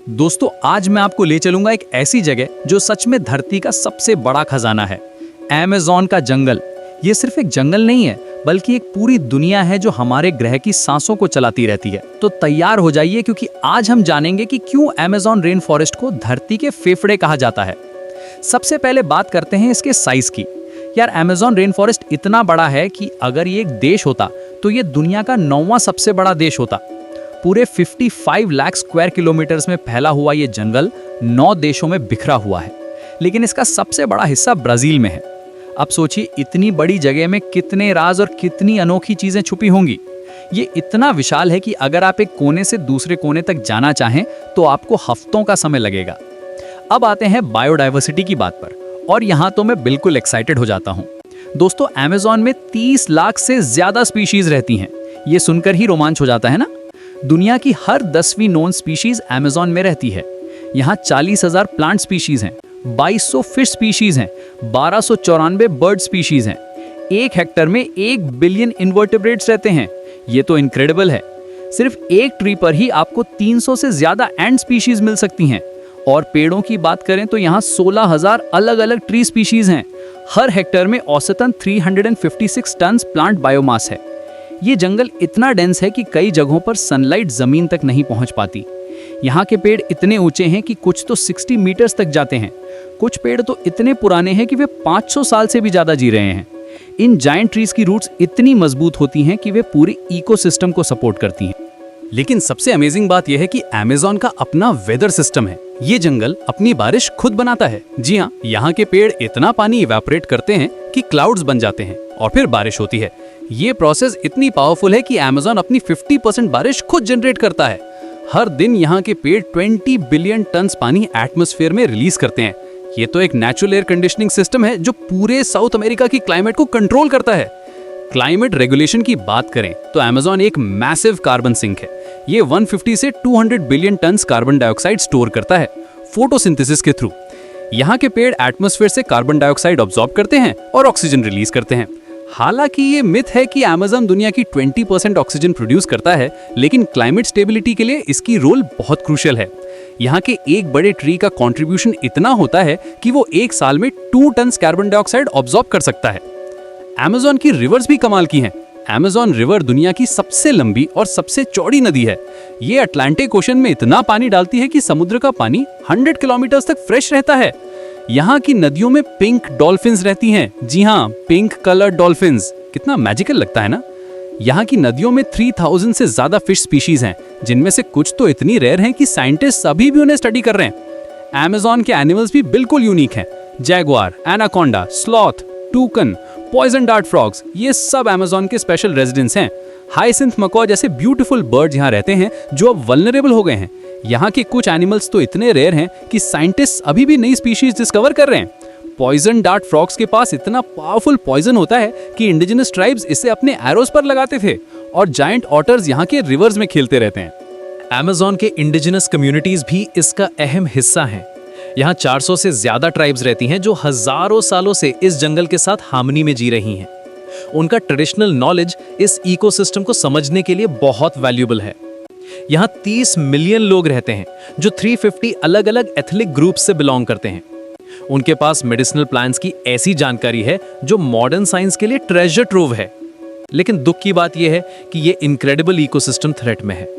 दोस्तों आज मैं आपको ले चलूंगा एक ऐसी जगह जो सच में धरती का सबसे बड़ा खजाना है, अमेज़न का जंगल। ये सिर्फ एक जंगल नहीं है बल्कि एक पूरी दुनिया है जो हमारे ग्रह की सांसों को चलाती रहती है। तो तैयार हो जाइए क्योंकि आज हम जानेंगे कि क्यों अमेज़न रेन फॉरेस्ट को धरती के फेफड़े कहा जाता है। सबसे पहले बात करते हैं इसके साइज की। यार अमेज़न रेन फॉरेस्ट इतना बड़ा है कि अगर ये एक देश होता तो ये दुनिया का 9वां सबसे बड़ा देश होता। पूरे 55 लाख स्क्वायर किलोमीटर्स में फैला हुआ ये जंगल 9 देशों में बिखरा हुआ है, लेकिन इसका सबसे बड़ा हिस्सा ब्राजील में है। अब सोचिए इतनी बड़ी जगह में कितने राज और कितनी अनोखी चीजें छुपी होंगी। ये इतना विशाल है कि अगर आप एक कोने से दूसरे कोने तक जाना चाहें तो आपको हफ्तों का समय लगेगा। अब आते हैं बायोडाइवर्सिटी की बात पर, और यहाँ तो मैं बिल्कुल एक्साइटेड हो जाता हूँ। दोस्तों अमेज़न में 30 लाख से ज्यादा स्पीशीज रहती हैं। ये सुनकर ही रोमांच हो जाता है ना। दुनिया की हर 10वीं नोन स्पीशीज अमेज़न में रहती है। यहाँ 40,000 प्लांट स्पीशीज हैं, 2200 फिश स्पीशीज हैं, 1294 बर्ड स्पीशीज हैं। 1 हेक्टेयर में 1 बिलियन इन्वर्टेब्रेट्स रहते हैं। ये तो इनक्रेडिबल है। सिर्फ एक ट्री पर ही आपको 300 से ज्यादा एंट स्पीशीज मिल सकती हैं। और पेड़ों की बात करें तो यहाँ 16,000 अलग अलग ट्री स्पीशीज हैं। हर हेक्टेयर में औसतन 356 टन प्लांट बायोमास है। ये जंगल इतना डेंस है कि कई जगहों पर सनलाइट जमीन तक नहीं पहुंच पाती। यहाँ के पेड़ इतने ऊंचे हैं कि कुछ तो 60 मीटर्स तक जाते हैं। कुछ पेड़ तो इतने पुराने हैं कि वे 500 साल से भी ज्यादा जी रहे हैं। इन जायंट ट्रीज की रूट्स इतनी मजबूत होती हैं कि वे पूरे इकोसिस्टम को सपोर्ट करती हैं। लेकिन सबसे अमेजिंग बात यह है कि अमेज़न का अपना वेदर सिस्टम है। ये जंगल अपनी बारिश खुद बनाता है। जी हाँ, यहाँ के पेड़ इतना पानी इवेपोरेट करते हैं कि क्लाउड्स बन जाते हैं और फिर बारिश होती है। ये प्रोसेस इतनी पावरफुल है कि अमेज़न अपनी 50% बारिश खुद जनरेट करता है। हर दिन यहाँ के पेड़ 20 बिलियन टन पानी एटमॉस्फेयर में रिलीज करते हैं। ये तो एक नेचुरल एयर कंडीशनिंग सिस्टम है जो पूरे साउथ अमेरिका की क्लाइमेट को कंट्रोल करता है। क्लाइमेट रेगुलेशन की बात करें तो अमेज़न एक मैसिव कार्बन सिंक है। ये 150 से 200 billion ton carbon dioxide store करता है फोटोसिंथेसिस के थ्रू। यहाँ के पेड़ एटमॉस्फेयर से कार्बन डाइऑक्साइड ऑब्जॉर्ब करते हैं और ऑक्सीजन रिलीज करते हैं। हालांकि ये मिथ है कि अमेज़न दुनिया की 20% ऑक्सीजन प्रोड्यूस करता है, लेकिन क्लाइमेट स्टेबिलिटी के लिए इसकी रोल बहुत क्रूशियल है। यहाँ के एक बड़े ट्री का कंट्रीब्यूशन इतना होता है कि वो एक साल में 2 टन कार्बन डाइऑक्साइड ऑब्जॉर्ब कर सकता है। अमेज़न की रिवर्स भी कमाल की हैं। अमेज़न रिवर दुनिया की सबसे लंबी और सबसे चौड़ी नदी है। ये अटलांटिक ओशन में इतना पानी डालती है कि समुद्र का पानी 100 किलोमीटर तक फ्रेश रहता है। यहाँ की नदियों में पिंक डॉल्फिन्स रहती हैं। जी हाँ, पिंक कलर डॉल्फिन्स। कितना मैजिकल लगता है ना। यहाँ की नदियों में 3000 से ज्यादा फिश स्पीशीज हैं, जिनमें से कुछ तो इतनी रेयर हैं कि साइंटिस्ट अभी भी उन्हें स्टडी कर रहे हैं। अमेज़न के एनिमल्स भी बिल्कुल यूनिक हैं। Jaguar, anaconda, sloth, toucan, poison dart frogs, ये सब अमेज़न के स्पेशल रेजिडेंट्स हैं। हाइसिंथ मकॉ जैसे ब्यूटीफुल बर्ड्स यहाँ रहते हैं जो अब वल्नरेबल हो गए हैं। यहाँ के कुछ एनिमल्स तो इतने रेयर हैं कि साइंटिस्ट अभी भी नई स्पीशीज डिस्कवर कर रहे हैं। पॉइजन डार्ट फ्रॉग्स के पास इतना पावरफुल पॉइजन होता है कि इंडिजिनस ट्राइब्स इसे अपने एरोस पर लगाते थे, और जायंट ऑटर्स यहाँ के रिवर्स में खेलते रहते हैं। अमेज़न के इंडिजिनस कम्युनिटीज भी इसका अहम हिस्सा हैं। यहाँ 400 से ज्यादा ट्राइब्स रहती हैं जो हजारों सालों से इस जंगल के साथ हार्मनी में जी रही हैं। उनका ट्रेडिशनल नॉलेज इस इकोसिस्टम को समझने के लिए बहुत वैल्यूएबल है। यहाँ 30 मिलियन लोग रहते हैं जो 350 अलग अलग एथनिक ग्रुप्स से बिलोंग करते हैं। उनके पास मेडिसिनल प्लांट्स की ऐसी जानकारी है जो मॉडर्न साइंस के लिए ट्रेजर ट्रोव है। लेकिन दुख की बात यह है कि ये इनक्रेडिबल इकोसिस्टम थ्रेट में है।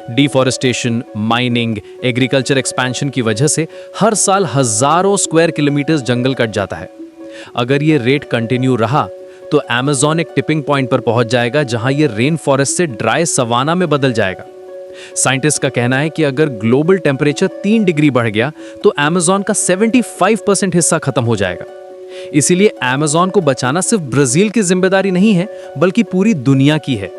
डिफॉरेस्टेशन, माइनिंग, एग्रीकल्चर एक्सपेंशन की वजह से हर साल हजारों स्क्वायर किलोमीटर जंगल कट जाता है। अगर ये रेट कंटिन्यू रहा तो अमेज़न एक टिपिंग पॉइंट पर पहुंच जाएगा जहां ये रेन फॉरेस्ट से ड्राई सवाना में बदल जाएगा। साइंटिस्ट का कहना है कि अगर ग्लोबल टेम्परेचर 3 डिग्री बढ़ गया तो अमेज़न का 75% हिस्सा खत्म हो जाएगा। इसीलिए अमेज़न को बचाना सिर्फ ब्राजील की जिम्मेदारी नहीं है बल्कि पूरी दुनिया की है।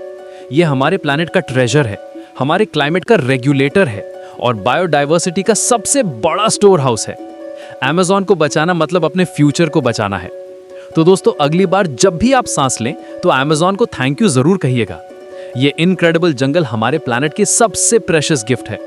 यह हमारे प्लैनेट का ट्रेजर है, हमारे क्लाइमेट का रेगुलेटर है और बायोडाइवर्सिटी का सबसे बड़ा स्टोर हाउस है। अमेज़न को बचाना मतलब अपने फ्यूचर को बचाना है। तो दोस्तों अगली बार जब भी आप सांस लें तो अमेज़न को थैंक यू जरूर कहिएगा। ये इनक्रेडिबल जंगल हमारे प्लैनेट की सबसे प्रेशियस गिफ्ट है।